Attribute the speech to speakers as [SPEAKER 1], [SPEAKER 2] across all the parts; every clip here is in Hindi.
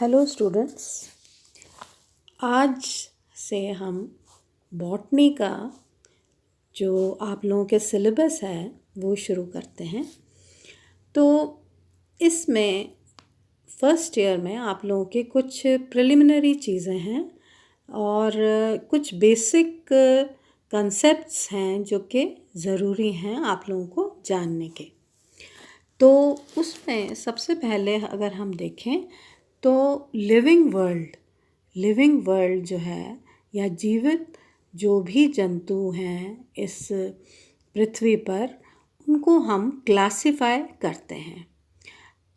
[SPEAKER 1] हेलो स्टूडेंट्स, आज से हम बॉटनी का जो आप लोगों के सिलेबस है वो शुरू करते हैं। तो इसमें फर्स्ट ईयर में आप लोगों के कुछ प्रिलिमिनरी चीज़ें हैं और कुछ बेसिक कंसेप्ट्स हैं जो कि ज़रूरी हैं आप लोगों को जानने के। तो उसमें सबसे पहले अगर हम देखें तो लिविंग वर्ल्ड जो है या जीवित जो भी जंतु हैं इस पृथ्वी पर, उनको हम क्लासिफाई करते हैं।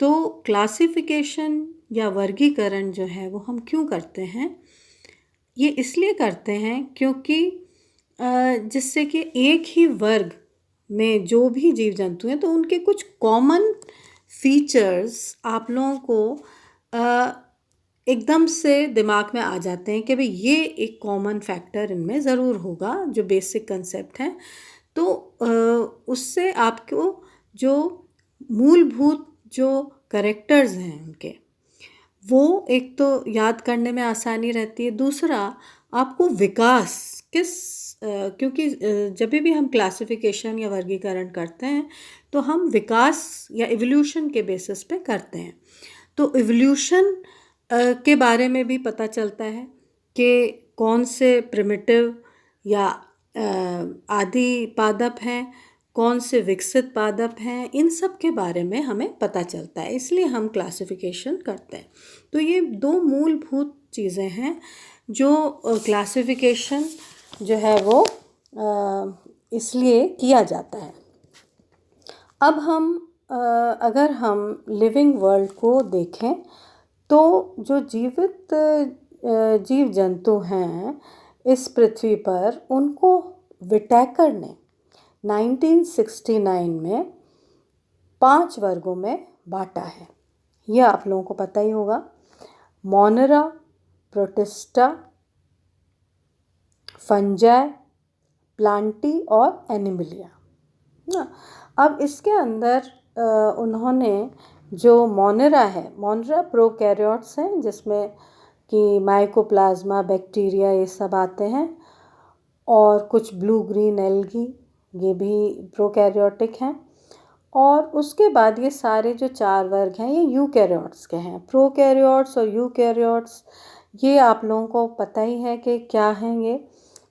[SPEAKER 1] तो क्लासिफिकेशन या वर्गीकरण जो है वो हम क्यों करते हैं? ये इसलिए करते हैं क्योंकि जिससे कि एक ही वर्ग में जो भी जीव जंतु हैं तो उनके कुछ कॉमन फीचर्स आप लोगों को एकदम से दिमाग में आ जाते हैं कि भाई ये एक कॉमन फैक्टर इनमें ज़रूर होगा, जो बेसिक कंसेप्ट है। तो उससे आपको जो मूलभूत जो कैरेक्टर्स हैं उनके, वो एक तो याद करने में आसानी रहती है। दूसरा, आपको विकास क्योंकि जब भी हम क्लासिफिकेशन या वर्गीकरण करते हैं तो हम विकास या इवोल्यूशन के बेसिस पे करते हैं। तो इवोल्यूशन के बारे में भी पता चलता है कि कौन से प्रिमिटिव या आदि पादप हैं, कौन से विकसित पादप हैं, इन सब के बारे में हमें पता चलता है, इसलिए हम क्लासिफिकेशन करते हैं। तो ये दो मूलभूत चीज़ें हैं जो क्लासिफिकेशन जो है वो इसलिए किया जाता है। अब अगर हम लिविंग वर्ल्ड को देखें तो जो जीवित जीव जंतु हैं इस पृथ्वी पर, उनको विटेकर ने 1969 में 5 वर्गों में बांटा है। यह आप लोगों को पता ही होगा: मोनेरा, प्रोटिस्टा, फंजाई, प्लांटी और एनिमलिया ना। अब इसके अंदर उन्होंने जो मोनेरा प्रोकैरियोट्स हैं, जिसमें कि माइकोप्लाज्मा, बैक्टीरिया, ये सब आते हैं, और कुछ ब्लू ग्रीन एल्गी, ये भी प्रोकैरियोटिक हैं। और उसके बाद ये सारे जो 4 वर्ग हैं ये यूकैरियोट्स के हैं। प्रोकैरियोट्स और यूकैरियोट्स, ये आप लोगों को पता ही है कि क्या हैं ये।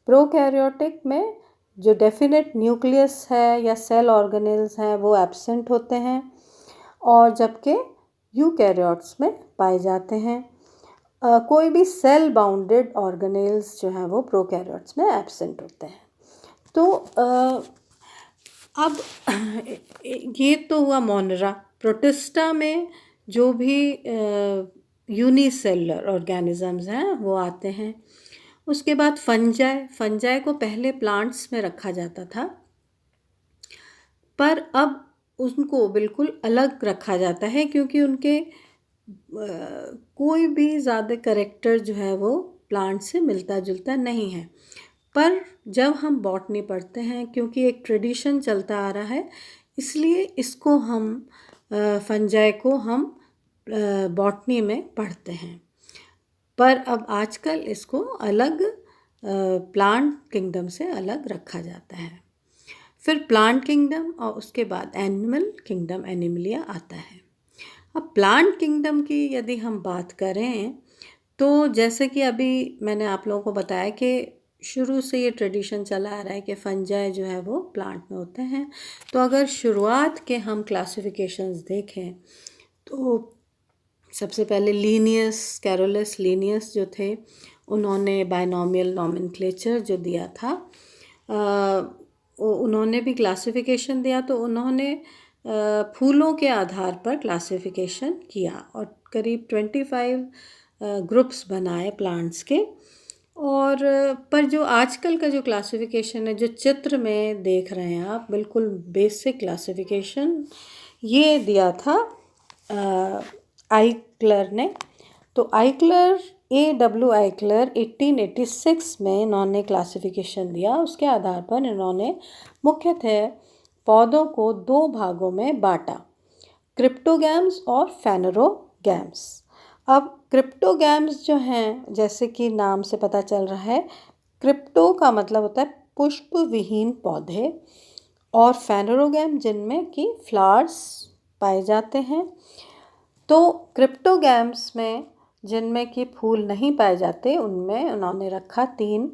[SPEAKER 1] प्रोकैरियोटिक में जो डेफिनेट न्यूक्लियस है या सेल ऑर्गेनेल्स हैं वो एब्सेंट होते हैं, और जबकि यूकैरियोट्स में पाए जाते हैं। कोई भी सेल बाउंडेड ऑर्गेनेल्स जो हैं वो प्रोकैरियोट्स में एब्सेंट होते हैं। तो अब ये तो हुआ मोनेरा। प्रोटिस्टा में जो भी यूनिसेलुलर ऑर्गेनिजम्स हैं वो आते हैं। उसके बाद फंजाई को पहले प्लांट्स में रखा जाता था, पर अब उनको बिल्कुल अलग रखा जाता है क्योंकि उनके कोई भी ज़्यादा कैरेक्टर जो है वो प्लांट से मिलता जुलता नहीं है। पर जब हम बॉटनी पढ़ते हैं, क्योंकि एक ट्रेडिशन चलता आ रहा है, इसलिए इसको हम फंजाई को हम बॉटनी में पढ़ते हैं। पर अब आजकल इसको अलग प्लांट किंगडम से अलग रखा जाता है। फिर प्लांट किंगडम और उसके बाद एनिमल किंगडम, एनिमलिया आता है। अब प्लांट किंगडम की यदि हम बात करें तो जैसे कि अभी मैंने आप लोगों को बताया कि शुरू से ये ट्रेडिशन चला आ रहा है कि फंजाई जो है वो प्लांट में होते हैं। तो अगर शुरुआत के हम क्लासिफिकेशंस देखें तो सबसे पहले कैरोलस लीनियस जो थे, उन्होंने बाइनोमियल नॉमेनक्लेचर जो दिया था, उन्होंने भी क्लासिफिकेशन दिया। तो उन्होंने फूलों के आधार पर क्लासिफिकेशन किया और करीब 25 ग्रुप्स बनाए प्लांट्स के। और पर जो आजकल का जो क्लासिफिकेशन है, जो चित्र में देख रहे हैं आप, बिल्कुल बेसिक क्लासिफिकेशन ये दिया था आइक्लर ने। तो आइक्लर 1886 में इन्होंने क्लासिफिकेशन दिया। उसके आधार पर इन्होंने मुख्यतः पौधों को 2 भागों में बांटा: क्रिप्टोगैम्स और फेनेरोगैम्स। अब क्रिप्टोगैम्स जो हैं, जैसे कि नाम से पता चल रहा है, क्रिप्टो का मतलब होता है पुष्प विहीन पौधे, और फेनोरोगैम जिनमें कि फ्लावर्स पाए जाते हैं। तो क्रिप्टोगैम्स में जिनमें कि फूल नहीं पाए जाते, उनमें उन्होंने रखा 3,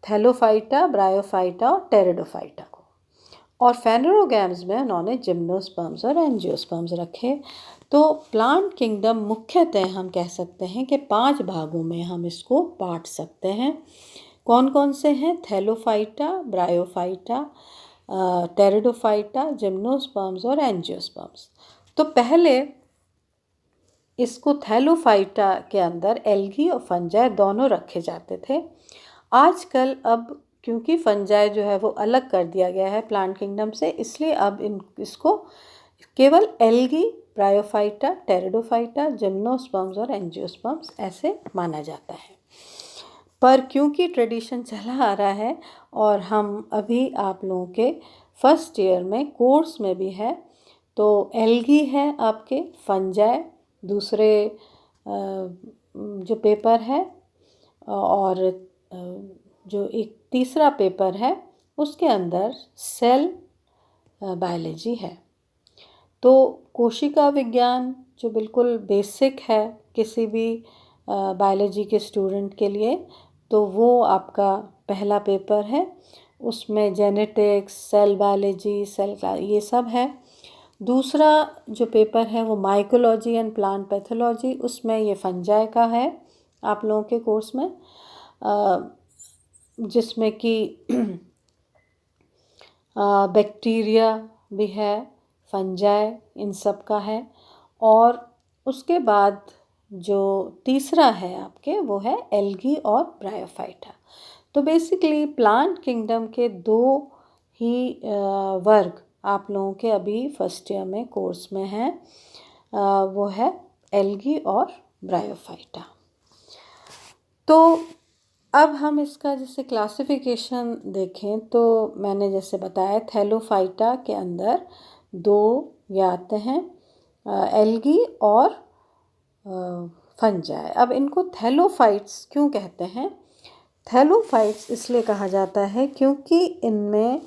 [SPEAKER 1] थैलोफाइटा, ब्रायोफाइटा और टेरिडोफाइटा को। और फेनोरोगैम्स में उन्होंने जिम्नोस्पर्म्स और एंजियोस्पर्म्स रखे। तो प्लांट किंगडम मुख्यतः हम कह सकते हैं कि 5 भागों में हम इसको बांट सकते हैं। कौन कौन से हैं? थैलोफाइटा, ब्रायोफाइटा, टेरिडोफाइटा, जिम्नोस्पर्म्स और एंजियोस्पर्म्स। तो पहले इसको थैलोफाइटा के अंदर एल्गी और फंजाई दोनों रखे जाते थे। आजकल अब क्योंकि फंजाई जो है वो अलग कर दिया गया है प्लांट किंगडम से, इसलिए अब इसको केवल एल्गी, ब्रायोफाइटा, टेरिडोफाइटा, जिम्नोस्पर्म्स और एंजियोस्पर्म्स ऐसे माना जाता है। पर क्योंकि ट्रेडिशन चला आ रहा है और हम अभी आप लोगों के फर्स्ट ईयर में कोर्स में भी है, तो एल्गी है आपके, फंजाई दूसरे जो पेपर है, और जो एक तीसरा पेपर है उसके अंदर सेल बायोलॉजी है। तो कोशिका विज्ञान जो बिल्कुल बेसिक है किसी भी बायोलॉजी के स्टूडेंट के लिए, तो वो आपका पहला पेपर है। उसमें जेनेटिक्स, सेल बायोलॉजी, ये सब है। दूसरा जो पेपर है वो माइकोलॉजी एंड प्लांट पैथोलॉजी, उसमें ये फंजाई का है आप लोगों के कोर्स में, जिसमें कि बैक्टीरिया भी है, फंजाई, इन सब का है। और उसके बाद जो तीसरा है आपके वो है एल्गी और ब्रायोफाइटा। तो बेसिकली प्लांट किंगडम के 2 ही वर्ग आप लोगों के अभी फर्स्ट ईयर में कोर्स में हैं, वो है एल्गी और ब्रायोफाइटा। तो अब हम इसका जैसे क्लासिफिकेशन देखें तो मैंने जैसे बताया थैलोफाइटा के अंदर 2 ये आते हैं, एल्गी और फंजाई। अब इनको थैलोफाइट्स क्यों कहते हैं? थैलोफाइट्स इसलिए कहा जाता है क्योंकि इनमें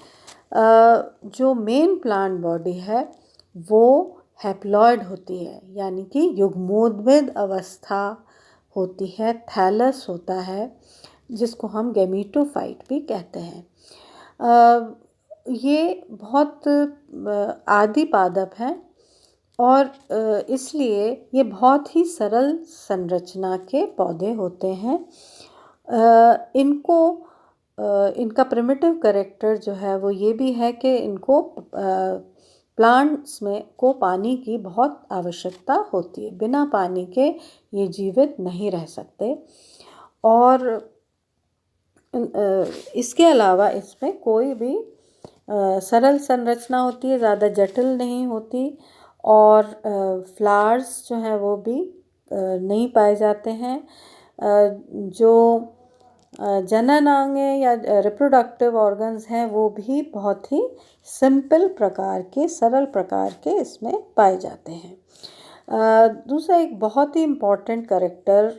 [SPEAKER 1] जो मेन प्लांट बॉडी है वो हैप्लॉइड होती है, यानी कि युग्मोद्भिद अवस्था होती है, थैलस होता है, जिसको हम गैमीटोफाइट भी कहते हैं। ये बहुत आदि पादप हैं और इसलिए ये बहुत ही सरल संरचना के पौधे होते हैं। इनका प्रिमिटिव कैरेक्टर जो है वो ये भी है कि इनको प्लांट्स में को पानी की बहुत आवश्यकता होती है, बिना पानी के ये जीवित नहीं रह सकते। और इसके अलावा इसमें कोई भी सरल संरचना होती है, ज़्यादा जटिल नहीं होती, और फ्लावर्स जो हैं वो भी नहीं पाए जाते हैं। जो जननांग या रिप्रोडक्टिव ऑर्गन्स हैं वो भी बहुत ही सिंपल प्रकार के, सरल प्रकार के इसमें पाए जाते हैं। दूसरा एक बहुत ही इम्पॉर्टेंट कैरेक्टर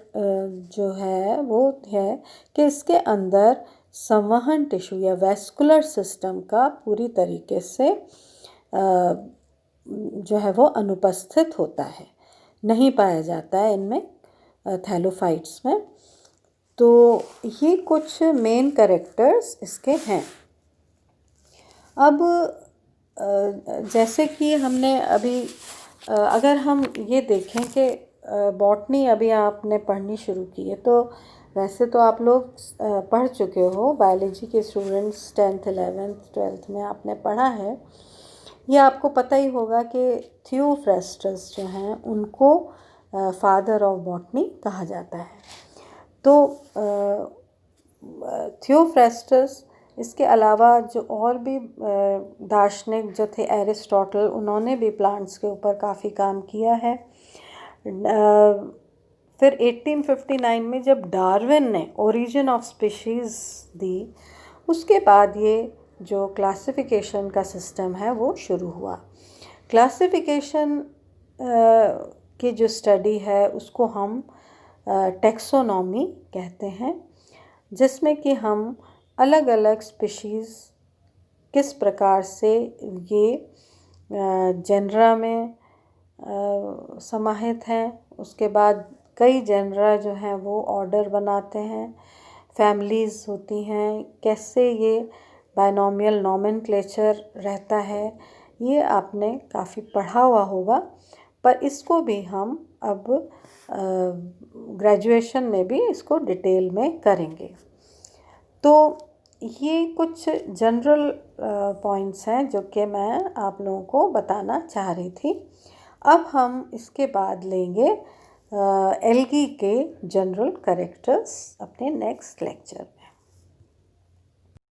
[SPEAKER 1] जो है वो है कि इसके अंदर संवहन टिश्यू या वैस्कुलर सिस्टम का पूरी तरीके से जो है वो अनुपस्थित होता है, नहीं पाया जाता है इनमें थैलोफाइट्स में। तो ये कुछ मेन कैरेक्टर्स इसके हैं। अब जैसे कि हमने अभी अगर हम ये देखें कि बॉटनी अभी आपने पढ़नी शुरू की है, तो वैसे तो आप लोग पढ़ चुके हो, बायोलॉजी के स्टूडेंट्स 10th 11th 12th में आपने पढ़ा है। ये आपको पता ही होगा कि थियोफ्रेस्टस जो हैं उनको फादर ऑफ बॉटनी कहा जाता है। तो थियोफ्रेस्टस, इसके अलावा जो और भी दार्शनिक जो थे, एरिस्टोटल, उन्होंने भी प्लांट्स के ऊपर काफ़ी काम किया है। फिर 1859 में जब डार्विन ने ओरिजिन ऑफ स्पीशीज़ दी, उसके बाद ये जो क्लासिफिकेशन का सिस्टम है वो शुरू हुआ। क्लासिफिकेशन की जो स्टडी है उसको हम टैक्सोनॉमी कहते हैं, जिसमें कि हम अलग अलग स्पीशीज़ किस प्रकार से ये जेनरा में समाहित हैं, उसके बाद कई जेनरा जो हैं वो ऑर्डर बनाते हैं, फैमिलीज़ होती हैं, कैसे ये बाइनोमियल नोमेनक्लेचर रहता है, ये आपने काफ़ी पढ़ा हुआ होगा। पर इसको भी हम अब ग्रेजुएशन में भी इसको डिटेल में करेंगे। तो ये कुछ जनरल पॉइंट्स हैं जो कि मैं आप लोगों को बताना चाह रही थी। अब हम इसके बाद लेंगे एल्गी के जनरल कैरेक्टर्स अपने नेक्स्ट लेक्चर।